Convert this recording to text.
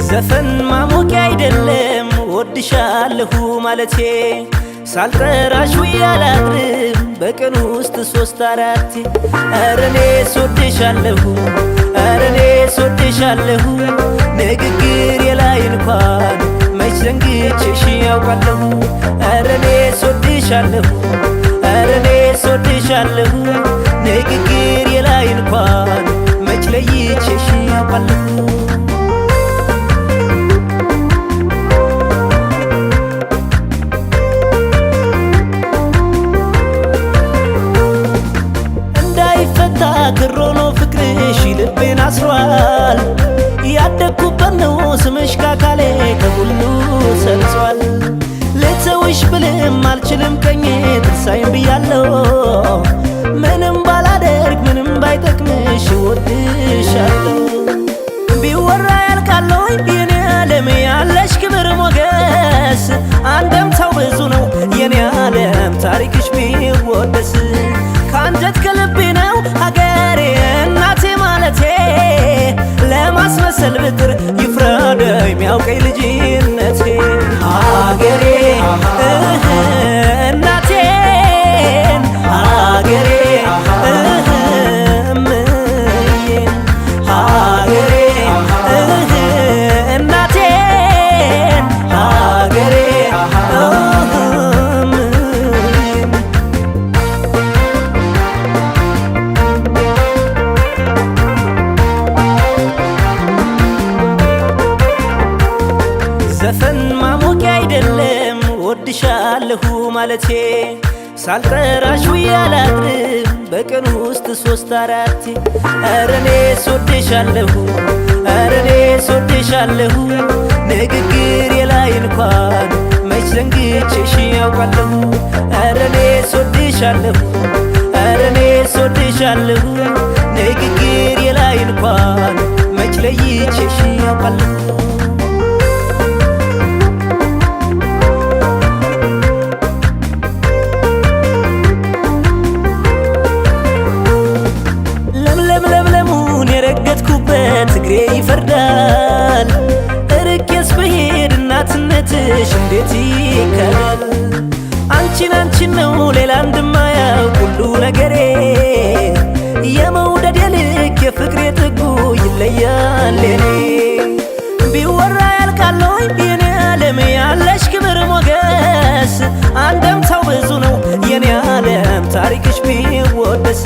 ዘፈን ማሞቂያ አይደለም ወድሻለሁ ማለቴ ሳልጠራሽ ውዬ አላድርም በቀን ውስጥ 3-4 ኧረ እኔስ ወድሻለሁ ኧረ እኔስ ወድሻለሁ ንግግሬ ላይ እንኳን መች ዘንግቼሽ ያውቃለሁ ኧረ እኔስ ወድሻለሁ ኧረ እኔስ ወድሻለሁ ንግግሬ ላይ እንኳን መች ለይቼሽ ያውቃለሁ ክሮኖ ፍቅርሽ ልቤን አስሯል ያደግኩበት ነው ስምሽ ካካሌ ከሁሉ ሰርጿል ልተውሽ ብልም አልችልም ቀኜ ትርሳይም ብያለሁ ምንም ባላደርግ ምንም ባይጠቅምሽ እወድሻለሁ ቢወራ ያልቃለሁ የኔ ዓለም ያለሽ ክብር ሞገስ አንደምታው ብዙ ነው የኔ ዓለም ታሪክሽ ቢወደስ ከአንጀት ከልቤ ነው ሀገሬ እናቴ ማለቴ ለማስመሰል ብጥር ይፍረደኝ የሚያውቀኝ ልጅነቴ ሀገሬ እናቴን ሀገሬ እምዬን ሀገሬ እናቴን ሀገሬ ዘፈን ማሞቂያ አይደለም ወድሻለሁ ማለቴ ሳልጠራሽ ውዬ አላድርም በቀን ውስጥ 3-4 ኧረ እኔስ ወድሻለሁ ኧረ እኔስ ወድሻለሁ ንግግሬ ላይ እንኳን መች ዘንግቼሽ ያውቃለሁ ኧረ እኔስ ወድሻለሁ ኧረ እኔስ ወድሻለሁ ንግግሬ ላይ እንኳን መች ለይቼሽ ያውቃለሁ እግሬ ይፈርዳል እርቄስ ብሄድ እናትነትሽ እንዴት ይከዳል አንቺን ነው ሌላ እንደማያውቅ ሁሉ ነገሬ የመውደድ የልክ የፍቅሬ ጥጉ ይለያል የኔ ቢወራ ያልቃለሁ የኔ ዓለም ያለሽ ክብር ሞገስ አንደምታው ብዙ ነው የኔ ዓለም ታሪክሽ ቢወደስ